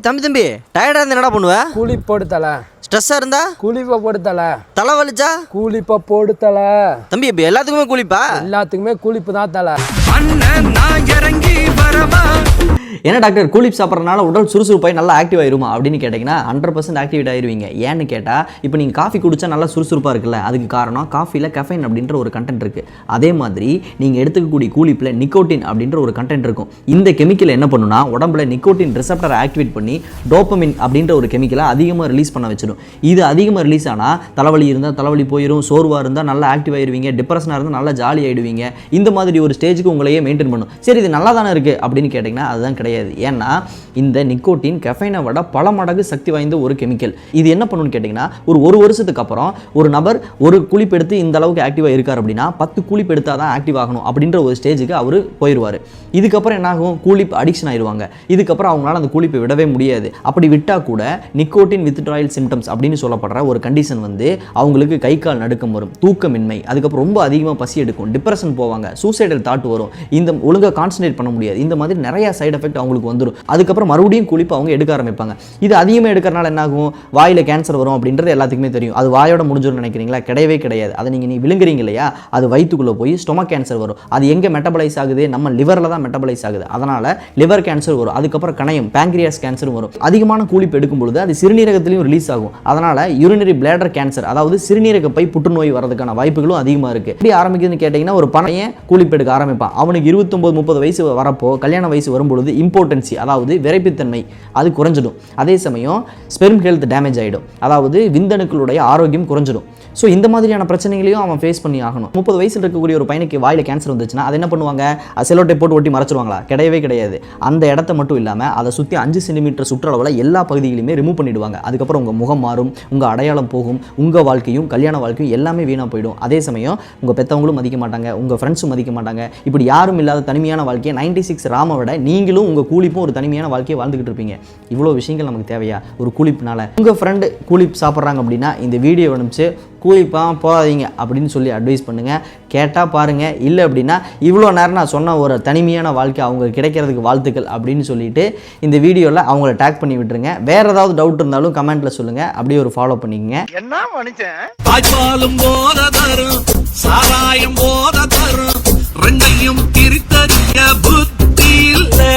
தம்பி டயர்டா இருந்தா என்னடா பண்ணுவ? கூலி போடு தல. ஸ்ட்ரெஸ்ஸா இருந்தா கூலிப்ப போடு தல. தலை வலிச்சா கூலிப்ப போடு தல. தம்பி இப்ப எல்லாத்துக்குமே கூலிப்பா? எல்லாத்துக்குமே கூலிப்பு தான் தல. அண்ணன் நான் இறங்கி வரமா. என்ன டாக்டர் கூலிப் சாப்பிட்றதுனால உடல் சுறுசுறுப்பாய் நல்லா ஆக்டிவ் ஆயிருமா அப்படின்னு கேட்டிங்கன்னா 100% ஆக்டிவேட் ஆயிருவீங்க. ஏன்னு கேட்டால் இப்போ நீங்கள் காஃபி குடிச்சா நல்லா சுறுசுறுப்பாக இருக்குல்ல, அதுக்கு காரணம் காஃபியில் கெஃபைன் அப்படின்ற ஒரு கண்டென்ட் இருக்குது. அதே மாதிரி நீங்கள் எடுத்துக்கக்கூடிய கூலிப்பில் நிக்கோட்டின் அப்படின்ற ஒரு கண்டென்ட் இருக்கும். இந்த கெமிக்கல் என்ன பண்ணுன்னா உடம்புல நிக்கோட்டின் ரிசெப்டரை ஆக்டிவேட் பண்ணி டோப்பமின் அப்படின்ற ஒரு கெமிக்கலை அதிகமாக ரிலீஸ் பண்ண வச்சிடும். இது அதிகமாக ரிலீஸ் ஆனால் தலைவலி இருந்தால் தலைவலி போயிடும், சோர்வாக இருந்தால் நல்லா ஆக்டிவ் ஆயிருவீங்க, டிப்ரெஷனாக இருந்தால் நல்லா ஜாலி ஆகிடுவீங்க. இந்த மாதிரி ஒரு ஸ்டேஜுக்கு உங்களையே மெயின்டைன் பண்ணும். சரி இது நல்லா தானே இருக்குது அப்படின்னு கேட்டிங்கன்னா அதுதான் கிடையாது. ஏன்னா இந்த நிக்கோட்டின் கெஃபைனை விட பல மடங்கு சக்தி வாய்ந்த ஒரு கெமிக்கல். இது என்ன பண்ணுன்னு கேட்டிங்கன்னா ஒரு வருஷத்துக்கு அப்புறம் ஒரு நபர் ஒரு குளிப்பு எடுத்து இந்த அளவுக்கு ஆக்டிவாக இருக்கார் அப்படின்னா 10 குளிப்பு எடுத்தால் தான் ஆக்டிவ் ஆகணும் அப்படின்ற ஒரு ஸ்டேஜுக்கு அவர் போயிடுவார். இதுக்கப்புறம் என்ன ஆகும்? கூலிப் அடிக்ஷன் ஆயிடுவாங்க. இதுக்கப்புறம் அவங்களால அந்த கூலிப்பை விடவே முடியாது. அப்படி விட்டால் கூட நிக்கோட்டின் வித்ட்ராயல் சிம்டம்ஸ் அப்படின்னு சொல்லப்படுற ஒரு கண்டிஷன் வந்து அவங்களுக்கு கை கால் நடுக்கம் வரும், தூக்கமின்மை, அதுக்கப்புறம் ரொம்ப அதிகமாக பசி எடுக்கும், டிப்ரெஷன் போவாங்க, சூசைடல் தாட் வரும், இந்த ஒழுங்காக கான்சன்ட்ரேட் பண்ண முடியாது. இந்த மாதிரி நிறைய சைடு எஃபெக்ட் அவங்களுக்கு வந்துடும். அதுக்கப்புறம் மறுபடியும் குளிப்பு அவங்க எடுக்க ஆரம்பிப்பாங்க. இது அதிகமாக எடுக்கிறனால என்ன ஆகும்? வாயில் கேன்சர் வரும் அப்படின்றது எல்லாத்துக்குமே தெரியும். அது வாயோட முடிஞ்சிடும் நினைக்கிறீங்களா? கிடையவே கிடையாது. அதை நீங்கள் விழுங்குறீங்க இல்லையா, அது வயிற்றுக்குள்ளே போய் ஸ்டொமக் கேன்சர் வரும். அது எங்கே மெட்டபலைஸ் ஆகுது? நம்ம லிவரில் தான் மெட்டபலைஸ் ஆகுது. அதனால் லிவர் கேன்சர் வரும். அதுக்கப்புறம் கணையம் பேங்க்ரியாஸ் கேன்சர் வரும். அதிகமான கூலிப்பு எடுக்கும் பொழுது அது சிறுநீரகத்திலையும் ரிலீஸ் ஆகும். அதனால் யூரினரி பிளாடர் கேன்சர், அதாவது சிறுநீரக பை புற்றுநோய் வரதுக்கான வாய்ப்புகளும் அதிகமாக இருக்குது. எப்படி ஆரம்பிக்குதுன்னு கேட்டிங்கன்னா ஒரு பையன் கூலிப்பு எடுக்க ஆரம்பிப்பான். அவனுக்கு 29-30 வயசு வரப்போ கல்யாண வயசு வரும்பொழுது இம்பார்ட்டன்சி, அதாவது விரைப்புத்தன்மை அது குறைஞ்சிடும். அதே சமயம் ஸ்பெர்ம் ஹெல்த் டேமேஜ் ஆகிடும், அதாவது விந்தணுக்களுடைய ஆரோக்கியம் குறைஞ்சிடும். ஸோ இந்த மாதிரியான பிரச்சனைகளையும் அவன் ஃபேஸ் பண்ணி ஆகணும். 30 வயசில் இருக்கக்கூடிய ஒரு பையனுக்கு வாயில் கேன்சர் வந்துச்சுன்னா அது என்ன பண்ணுவாங்க? செலோட்டை போட்டு ஒட்டி மறைச்சிருவாங்களா? கிடையவே கிடையாது. அந்த இடத்த மட்டும் இல்லாமல் அதை சுற்றி 5 சென்டிமீட்டர் சுற்றளவில் எல்லா பகுதிகளையுமே ரிமூவ் பண்ணிவிடுவாங்க. அதுக்கப்புறம் உங்கள் முகம் மாறும், உங்கள் அடையாளம் போகும், உங்கள் வாழ்க்கையும் கல்யாண வாழ்க்கையும் எல்லாமே வீணாக போயிடும். அதே சமயம் உங்கள் பெற்றவங்களும் மதிக்க மாட்டாங்க, உங்கள் ஃப்ரெண்ட்ஸும் மதிக்க மாட்டாங்க. இப்படி யாரும் இல்லாத தனிமையான வாழ்க்கையை 96 ராமை விட நீங்களும் உங்கள் கூலிப்பும் ஒரு தனிமையான வாழ்க்கையை வாழ்ந்துக்கிட்டு இருப்பீங்க. இவ்வளோ விஷயங்கள் நமக்கு தேவையா ஒரு கூலிப்புனால? உங்கள் ஃப்ரெண்டு கூலிப் சாப்பிட்றாங்க அப்படின்னா இந்த வீடியோ அனுப்பிச்சு கூலிப்பாக போகாதீங்க அப்படின்னு சொல்லி அட்வைஸ் பண்ணுங்கள். கேட்டால் பாருங்கள், இல்லை அப்படின்னா இவ்வளோ நேரம் நான் சொன்ன ஒரு தனிமையான வாழ்க்கை அவங்க கிடைக்கிறதுக்கு வாழ்த்துக்கள் அப்படின்னு சொல்லிட்டு இந்த வீடியோவில் அவங்கள டேக் பண்ணி விட்டுருங்க. வேறு ஏதாவது டவுட் இருந்தாலும் கமெண்ட்டில் சொல்லுங்கள், அப்படியே ஒரு ஃபாலோ பண்ணிக்கங்க. என்ன மனுஷன் தாய்ப்பாலும் போத தரும், சாராயம் போத தரும், ரெண்டையும் பிரித்தறிய புத்தி இல்லை.